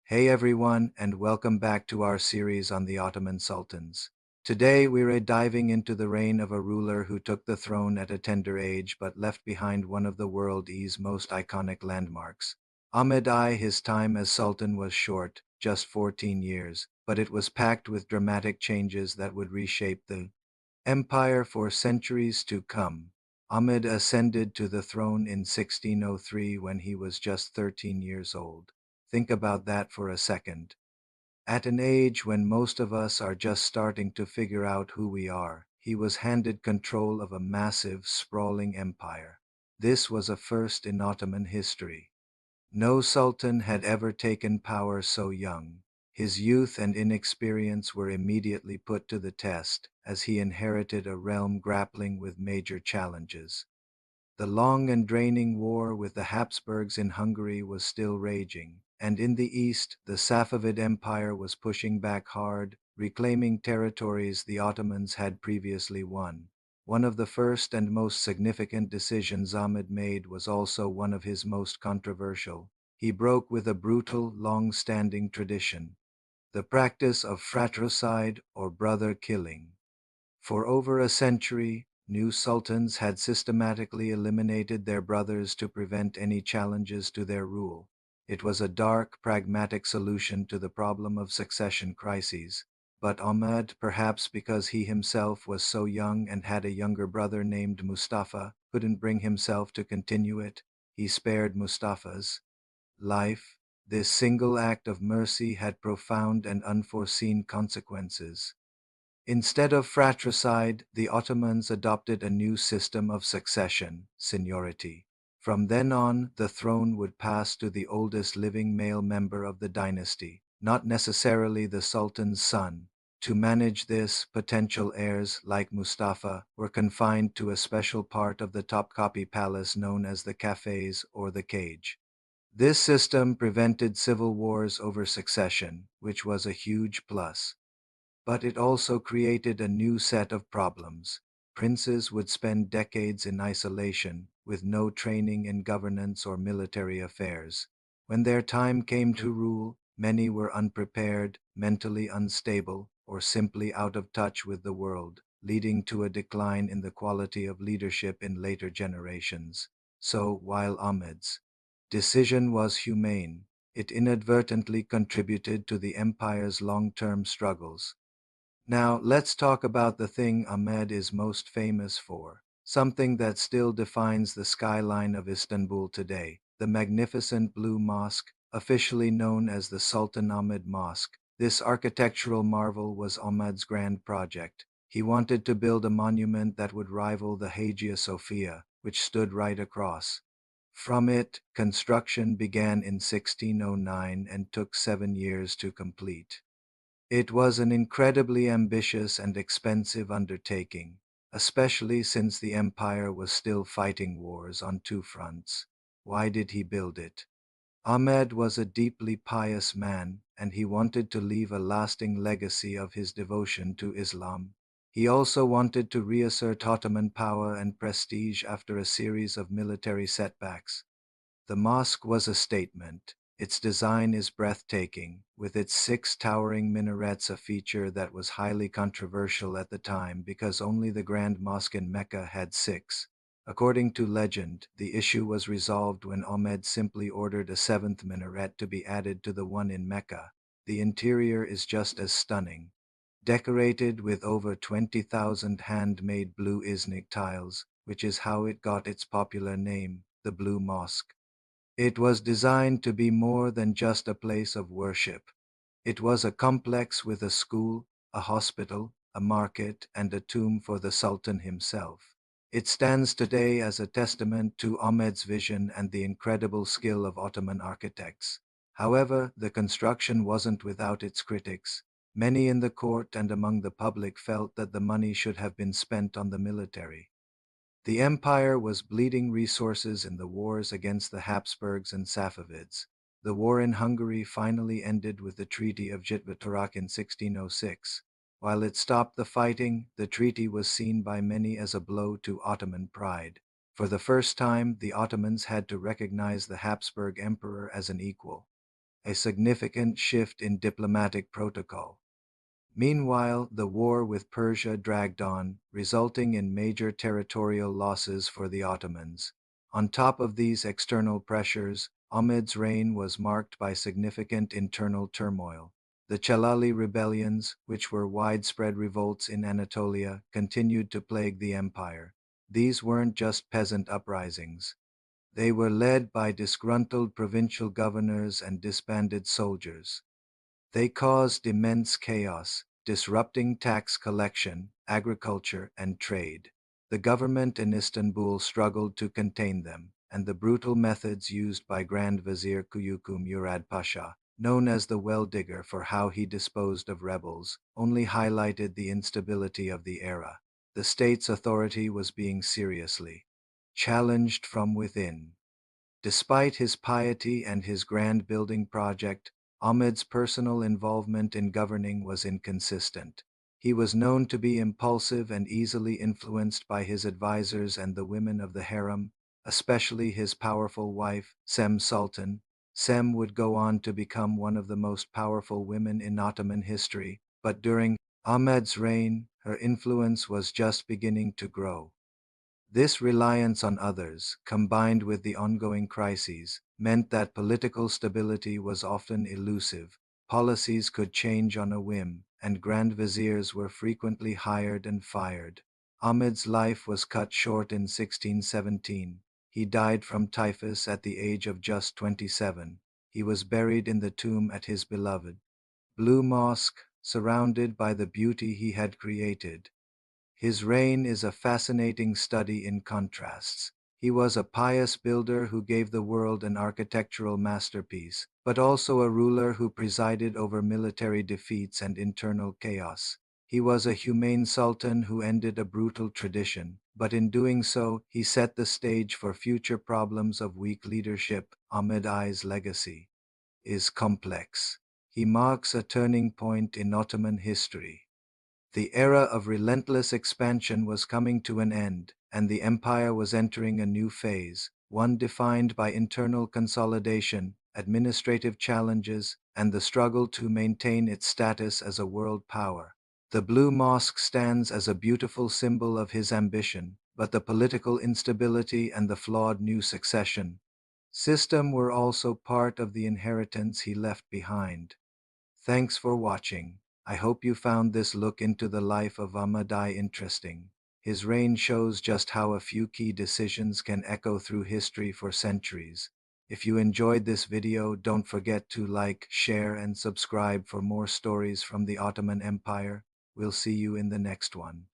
Hey everyone, and welcome back to our series on the Ottoman Sultans. Today we're diving into the reign of a ruler who took the throne at a tender age but left behind one of the world's most iconic landmarks. Ahmed I, his time as Sultan was short, just 14 years, but it was packed with dramatic changes that would reshape the empire for centuries to come. Ahmed ascended to the throne in 1603 when he was just 13 years old. Think about that for a second. At an age when most of us are just starting to figure out who we are, he was handed control of a massive, sprawling empire. This was a first in Ottoman history. No sultan had ever taken power so young. His youth and inexperience were immediately put to the test, as he inherited a realm grappling with major challenges. The long and draining war with the Habsburgs in Hungary was still raging, and in the east the Safavid Empire was pushing back hard, reclaiming territories the Ottomans had previously won. One of the first and most significant decisions Ahmed made was also one of his most controversial. He broke with a brutal, long-standing tradition, the practice of fratricide or brother killing. For over a century, new sultans had systematically eliminated their brothers to prevent any challenges to their rule. It was a dark, pragmatic solution to the problem of succession crises. But Ahmad, perhaps because he himself was so young and had a younger brother named Mustafa, couldn't bring himself to continue it. He spared Mustafa's life. This single act of mercy had profound and unforeseen consequences. Instead of fratricide, the Ottomans adopted a new system of succession, seniority. From then on, the throne would pass to the oldest living male member of the dynasty, not necessarily the Sultan's son. To manage this, potential heirs, like Mustafa, were confined to a special part of the Topkapi Palace known as the cafes or the cage. This system prevented civil wars over succession, which was a huge plus. But it also created a new set of problems. Princes would spend decades in isolation, with no training in governance or military affairs. When their time came to rule, many were unprepared, mentally unstable, or simply out of touch with the world, leading to a decline in the quality of leadership in later generations. So, while Ahmed's decision was humane, it inadvertently contributed to the empire's long-term struggles. Now, let's talk about the thing Ahmed is most famous for, something that still defines the skyline of Istanbul today, the magnificent Blue Mosque, officially known as the Sultan Ahmed Mosque. This architectural marvel was Ahmed's grand project. He wanted to build a monument that would rival the Hagia Sophia, which stood right across. From it, construction began in 1609 and took 7 years to complete. It was an incredibly ambitious and expensive undertaking, especially since the empire was still fighting wars on two fronts. Why did he build it? Ahmed was a deeply pious man, and he wanted to leave a lasting legacy of his devotion to Islam. He also wanted to reassert Ottoman power and prestige after a series of military setbacks. The mosque was a statement. Its design is breathtaking, with its six towering minarets, a feature that was highly controversial at the time because only the Grand Mosque in Mecca had six. According to legend, the issue was resolved when Ahmed simply ordered a seventh minaret to be added to the one in Mecca. The interior is just as stunning, decorated with over 20,000 handmade blue Iznik tiles, which is how it got its popular name, the Blue Mosque. It was designed to be more than just a place of worship. It was a complex with a school, a hospital, a market, and a tomb for the Sultan himself. It stands today as a testament to Ahmed's vision and the incredible skill of Ottoman architects. However, the construction wasn't without its critics. Many in the court and among the public felt that the money should have been spent on the military. The empire was bleeding resources in the wars against the Habsburgs and Safavids. The war in Hungary finally ended with the Treaty of Jitvatorok in 1606. While it stopped the fighting, the treaty was seen by many as a blow to Ottoman pride. For the first time, the Ottomans had to recognize the Habsburg emperor as an equal. a significant shift in diplomatic protocol. Meanwhile, the war with Persia dragged on, resulting in major territorial losses for the Ottomans. On top of these external pressures, Ahmed's reign was marked by significant internal turmoil. The Chalali rebellions, which were widespread revolts in Anatolia, continued to plague the empire. These weren't just peasant uprisings. They were led by disgruntled provincial governors and disbanded soldiers. They caused immense chaos, disrupting tax collection, agriculture, and trade. The government in Istanbul struggled to contain them, and the brutal methods used by Grand Vizier Kuyukum Murad Pasha, known as the well digger for how he disposed of rebels, only highlighted the instability of the era. The state's authority was being seriously challenged from within. Despite his piety and his grand building project, Ahmed's personal involvement in governing was inconsistent. He was known to be impulsive and easily influenced by his advisors and the women of the harem, especially his powerful wife, Sem Sultan. Sem would go on to become one of the most powerful women in Ottoman history, but during Ahmed's reign, her influence was just beginning to grow. This reliance on others, combined with the ongoing crises, meant that political stability was often elusive. Policies could change on a whim, and grand viziers were frequently hired and fired. Ahmed's life was cut short in 1617. He died from typhus at the age of just 27. He was buried in the tomb at his beloved Blue Mosque, surrounded by the beauty he had created. His reign is a fascinating study in contrasts. He was a pious builder who gave the world an architectural masterpiece, but also a ruler who presided over military defeats and internal chaos. He was a humane sultan who ended a brutal tradition, but in doing so, he set the stage for future problems of weak leadership. Ahmed I's legacy is complex. He marks a turning point in Ottoman history. The era of relentless expansion was coming to an end, and the empire was entering a new phase, one defined by internal consolidation, administrative challenges, and the struggle to maintain its status as a world power. The Blue Mosque stands as a beautiful symbol of his ambition, but the political instability and the flawed new succession system were also part of the inheritance he left behind. Thanks for watching. I hope you found this look into the life of Ahmed I interesting. His reign shows just how a few key decisions can echo through history for centuries. If you enjoyed this video, don't forget to like, share, and subscribe for more stories from the Ottoman Empire. We'll see you in the next one.